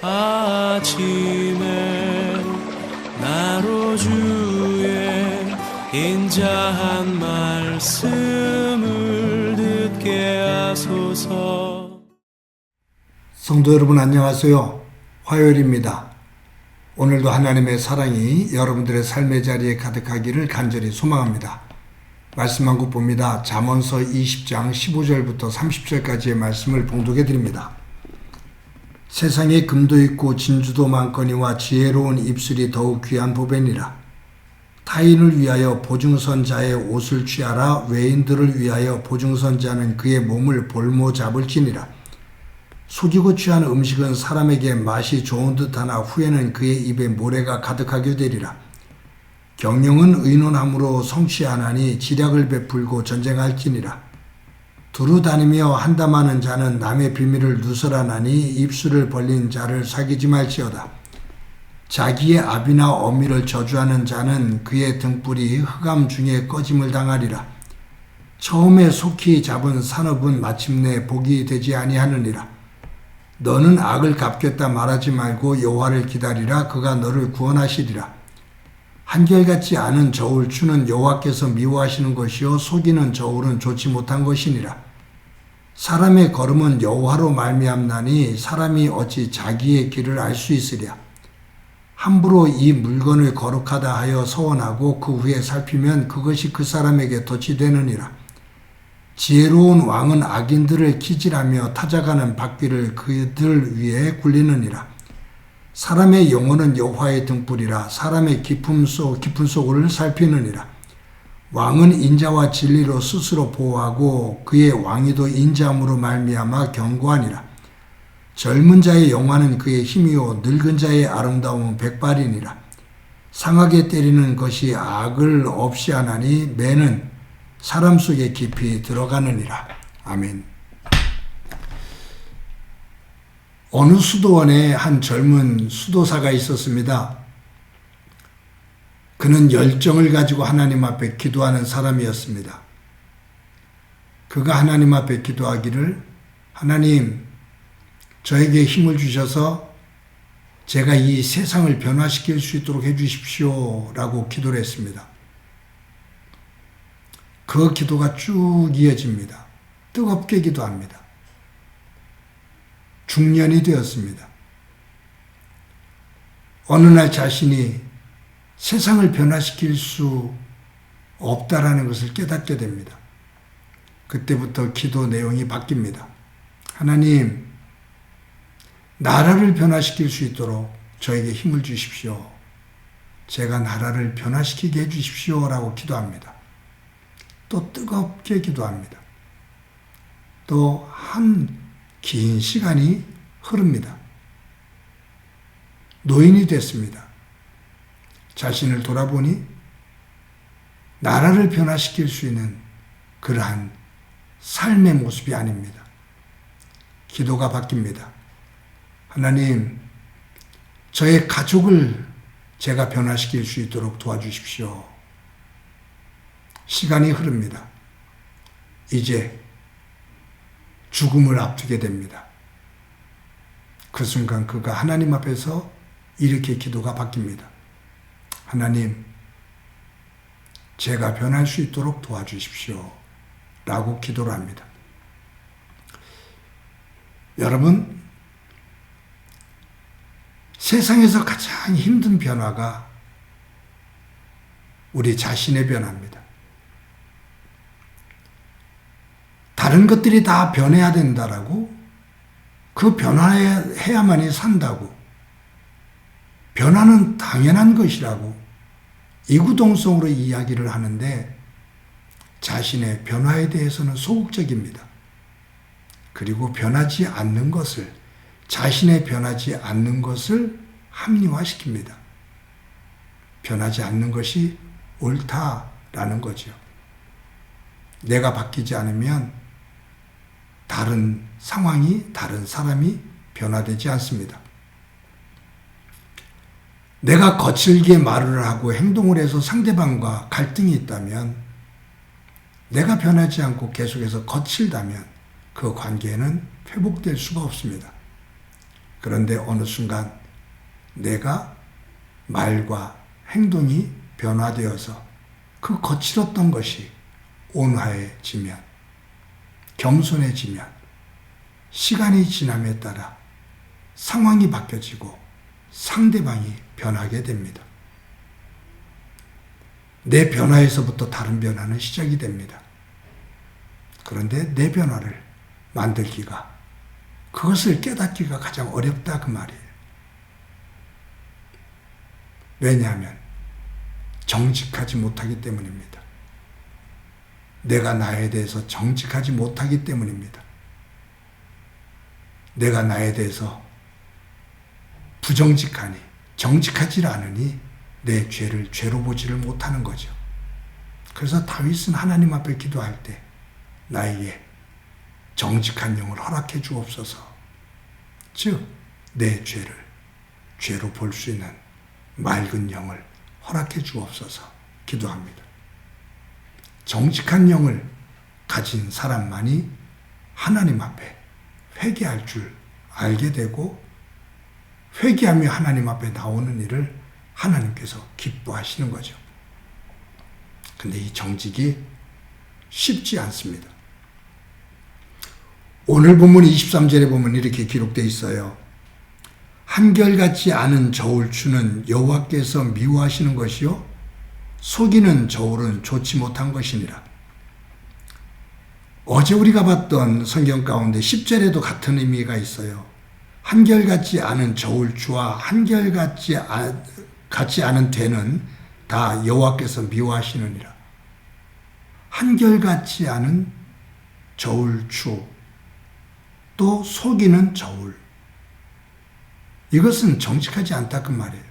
아침에 나로 주의 인자한 말씀을 듣게 하소서. 성도 여러분 안녕하세요. 화요일입니다. 오늘도 하나님의 사랑이 여러분들의 삶의 자리에 가득하기를 간절히 소망합니다. 말씀 한 곳 봅니다. 잠언서 20장 15절부터 30절까지의 말씀을 봉독해 드립니다. 세상에 금도 있고 진주도 많거니와 지혜로운 입술이 더욱 귀한 보배니라. 타인을 위하여 보증선자의 옷을 취하라. 외인들을 위하여 보증선자는 그의 몸을 볼모 잡을지니라. 속이고 취한 음식은 사람에게 맛이 좋은 듯하나 후에는 그의 입에 모래가 가득하게 되리라. 경영은 의논함으로 성취하나니 지략을 베풀고 전쟁할지니라. 두루 다니며 한담하는 자는 남의 비밀을 누설하나니 입술을 벌린 자를 사귀지 말지어다. 자기의 아비나 어미를 저주하는 자는 그의 등불이 흑암 중에 꺼짐을 당하리라. 처음에 속히 잡은 산업은 마침내 복이 되지 아니하느니라. 너는 악을 갚겠다 말하지 말고 여호와를 기다리라. 그가 너를 구원하시리라. 한결같지 않은 저울 추는 여호와께서 미워하시는 것이요 속이는 저울은 좋지 못한 것이니라. 사람의 걸음은 여호와로 말미암나니 사람이 어찌 자기의 길을 알 수 있으랴. 함부로 이 물건을 거룩하다 하여 서원하고 그 후에 살피면 그것이 그 사람에게 덫이 되느니라. 지혜로운 왕은 악인들을 기질하며 타작하는 바퀴를 그들 위에 굴리느니라. 사람의 영혼은 여호와의 등불이라. 사람의 깊은 속을 살피느니라. 왕은 인자와 진리로 스스로 보호하고 그의 왕위도 인자함으로 말미암아 견고하니라. 젊은 자의 영화는 그의 힘이요 늙은 자의 아름다움은 백발이니라. 상하게 때리는 것이 악을 없이 하나니 매는 사람 속에 깊이 들어가느니라. 아멘. 어느 수도원에 한 젊은 수도사가 있었습니다. 그는 열정을 가지고 하나님 앞에 기도하는 사람이었습니다. 그가 하나님 앞에 기도하기를, 하나님, 저에게 힘을 주셔서 제가 이 세상을 변화시킬 수 있도록 해주십시오 라고 기도를 했습니다. 그 기도가 쭉 이어집니다. 뜨겁게 기도합니다. 중년이 되었습니다. 어느 날 자신이 세상을 변화시킬 수 없다라는 것을 깨닫게 됩니다. 그때부터 기도 내용이 바뀝니다. 하나님, 나라를 변화시킬 수 있도록 저에게 힘을 주십시오. 제가 나라를 변화시키게 해주십시오 라고 기도합니다. 또 뜨겁게 기도합니다. 또 한 긴 시간이 흐릅니다. 노인이 됐습니다. 자신을 돌아보니 나라를 변화시킬 수 있는 그러한 삶의 모습이 아닙니다. 기도가 바뀝니다. 하나님, 저의 가족을 제가 변화시킬 수 있도록 도와주십시오. 시간이 흐릅니다. 이제 죽음을 앞두게 됩니다. 그 순간 그가 하나님 앞에서 이렇게 기도가 바뀝니다. 하나님, 제가 변할 수 있도록 도와주십시오 라고 기도를 합니다. 여러분, 세상에서 가장 힘든 변화가 우리 자신의 변화입니다. 다른 것들이 다 변해야 된다라고, 그 변화해야만이 산다고, 변화는 당연한 것이라고 이구동성으로 이야기를 하는데 자신의 변화에 대해서는 소극적입니다. 그리고 변하지 않는 것을, 자신의 변하지 않는 것을 합리화시킵니다. 변하지 않는 것이 옳다라는 거죠. 내가 바뀌지 않으면 다른 상황이, 다른 사람이 변화되지 않습니다. 내가 거칠게 말을 하고 행동을 해서 상대방과 갈등이 있다면, 내가 변하지 않고 계속해서 거칠다면 그 관계는 회복될 수가 없습니다. 그런데 어느 순간 내가 말과 행동이 변화되어서 그 거칠었던 것이 온화해지면, 겸손해지면 시간이 지남에 따라 상황이 바뀌어지고 상대방이 변하게 됩니다. 내 변화에서부터 다른 변화는 시작이 됩니다. 그런데 내 변화를 만들기가, 그것을 깨닫기가 가장 어렵다 그 말이에요. 왜냐하면 정직하지 못하기 때문입니다. 내가 나에 대해서 정직하지 못하기 때문입니다. 내가 나에 대해서 부정직하니, 정직하지 않으니 내 죄를 죄로 보지를 못하는 거죠. 그래서 다윗은 하나님 앞에 기도할 때 나에게 정직한 영을 허락해 주옵소서, 즉 내 죄를 죄로 볼 수 있는 맑은 영을 허락해 주옵소서 기도합니다. 정직한 영을 가진 사람만이 하나님 앞에 회개할 줄 알게 되고, 회개하며 하나님 앞에 나오는 일을 하나님께서 기뻐하시는 거죠. 근데 이 정직이 쉽지 않습니다. 오늘 본문 23절에 보면 이렇게 기록되어 있어요. 한결같지 않은 저울추는 여호와께서 미워하시는 것이요 속이는 저울은 좋지 못한 것이니라. 어제 우리가 봤던 성경 가운데 10절에도 같은 의미가 있어요. 한결같지 않은 저울추와 한결같지 않은 되는 다 여호와께서 미워하시느니라. 한결같지 않은 저울추, 또 속이는 저울, 이것은 정직하지 않다 그 말이에요.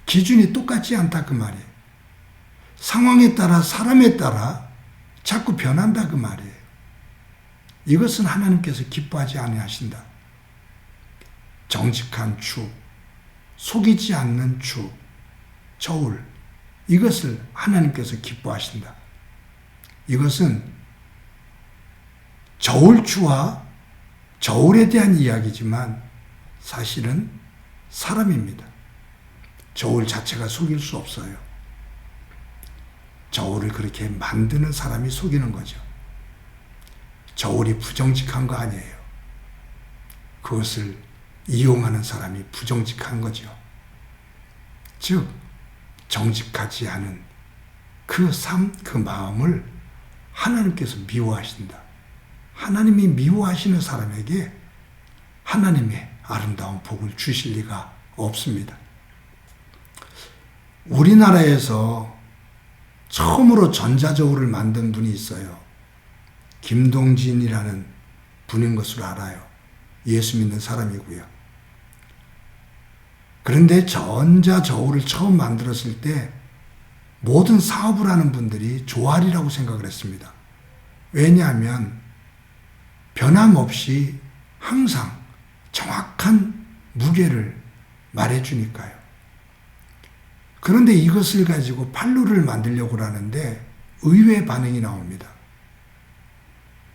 기준이 똑같지 않다 그 말이에요. 상황에 따라, 사람에 따라 자꾸 변한다 그 말이에요. 이것은 하나님께서 기뻐하지 아니하신다. 정직한 추, 속이지 않는 추, 저울, 이것을 하나님께서 기뻐하신다. 이것은 저울추와 저울에 대한 이야기지만 사실은 사람입니다. 저울 자체가 속일 수 없어요. 저울을 그렇게 만드는 사람이 속이는 거죠. 저울이 부정직한 거 아니에요. 그것을 이용하는 사람이 부정직한 거죠. 즉 정직하지 않은 그 삶, 그 마음을 하나님께서 미워하신다. 하나님이 미워하시는 사람에게 하나님의 아름다운 복을 주실 리가 없습니다. 우리나라에서 처음으로 전자저울을 만든 분이 있어요. 김동진이라는 분인 것으로 알아요. 예수 믿는 사람이고요. 그런데 전자저울을 처음 만들었을 때 모든 사업을 하는 분들이 조알이라고 생각을 했습니다. 왜냐하면 변함없이 항상 정확한 무게를 말해주니까요. 그런데 이것을 가지고 판로를 만들려고 하는데 의외의 반응이 나옵니다.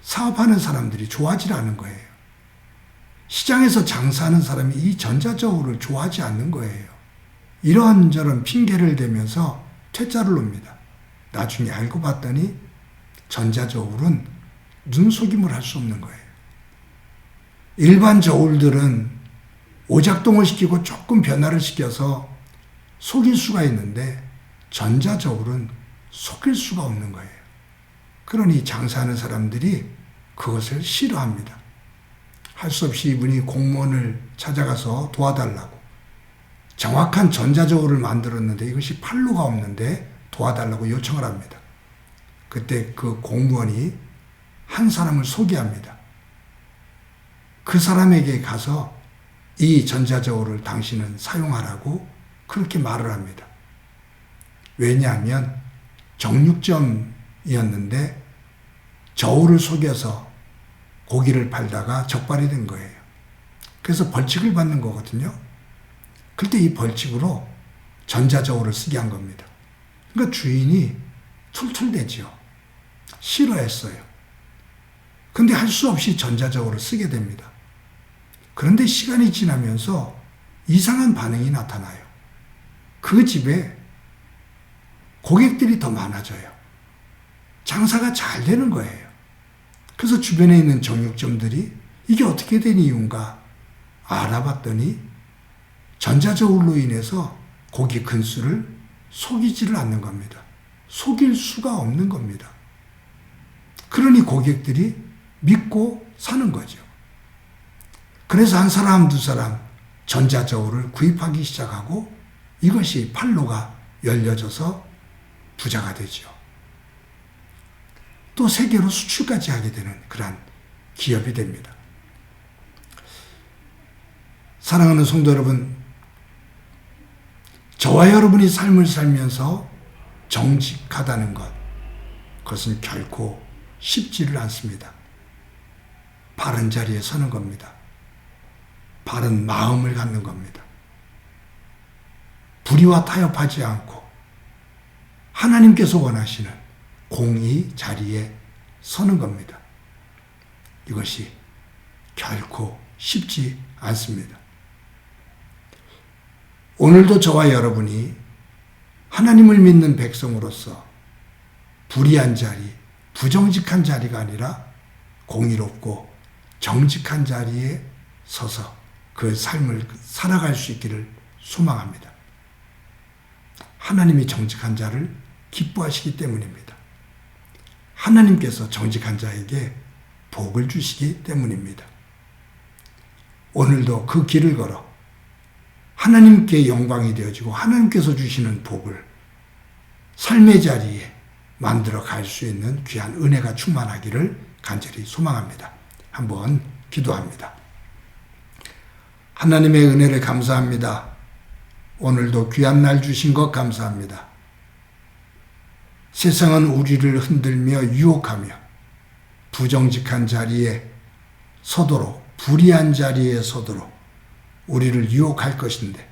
사업하는 사람들이 좋아하지 않는 거예요. 시장에서 장사하는 사람이 이 전자저울을 좋아하지 않는 거예요. 이런저런 핑계를 대면서 퇴짜를 놉니다. 나중에 알고 봤더니 전자저울은 눈속임을 할 수 없는 거예요. 일반 저울들은 오작동을 시키고 조금 변화를 시켜서 속일 수가 있는데 전자저울은 속일 수가 없는 거예요. 그러니 장사하는 사람들이 그것을 싫어합니다. 할 수 없이 이분이 공무원을 찾아가서 도와달라고, 정확한 전자저울을 만들었는데 이것이 판로가 없는데 도와달라고 요청을 합니다. 그때 그 공무원이 한 사람을 소개합니다. 그 사람에게 가서 이 전자저울을 당신은 사용하라고 그렇게 말을 합니다. 왜냐하면 정육점이었는데 저울을 속여서 고기를 팔다가 적발이 된 거예요. 그래서 벌칙을 받는 거거든요. 그때 이 벌칙으로 전자저울을 쓰게 한 겁니다. 그러니까 주인이 툴툴대죠. 싫어했어요. 근데 할 수 없이 전자저울을 쓰게 됩니다. 그런데 시간이 지나면서 이상한 반응이 나타나요. 그 집에 고객들이 더 많아져요. 장사가 잘 되는 거예요. 그래서 주변에 있는 정육점들이 이게 어떻게 된 이유인가 알아봤더니 전자저울로 인해서 고기 근수를 속이지를 않는 겁니다. 속일 수가 없는 겁니다. 그러니 고객들이 믿고 사는 거죠. 그래서 한 사람 두 사람 전자저울을 구입하기 시작하고 이것이 판로가 열려져서 부자가 되죠. 또 세계로 수출까지 하게 되는 그러한 기업이 됩니다. 사랑하는 성도 여러분, 저와 여러분이 삶을 살면서 정직하다는 것, 그것은 결코 쉽지를 않습니다. 바른 자리에 서는 겁니다. 바른 마음을 갖는 겁니다. 불의와 타협하지 않고 하나님께서 원하시는 공의 자리에 서는 겁니다. 이것이 결코 쉽지 않습니다. 오늘도 저와 여러분이 하나님을 믿는 백성으로서 불의한 자리, 부정직한 자리가 아니라 공의롭고 정직한 자리에 서서 그 삶을 살아갈 수 있기를 소망합니다. 하나님이 정직한 자를 기뻐하시기 때문입니다. 하나님께서 정직한 자에게 복을 주시기 때문입니다. 오늘도 그 길을 걸어 하나님께 영광이 되어지고 하나님께서 주시는 복을 삶의 자리에 만들어 갈 수 있는 귀한 은혜가 충만하기를 간절히 소망합니다. 한번 기도합니다. 하나님의 은혜를 감사합니다. 오늘도 귀한 날 주신 것 감사합니다. 세상은 우리를 흔들며 유혹하며 부정직한 자리에 서도록, 불의한 자리에 서도록 우리를 유혹할 것인데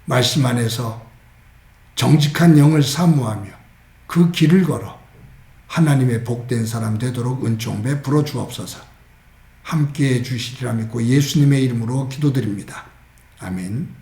말씀 안에서 정직한 영을 사모하며 그 길을 걸어 하나님의 복된 사람 되도록 은총 베풀어 주옵소서. 함께해 주시리라 믿고 예수님의 이름으로 기도드립니다. 아멘.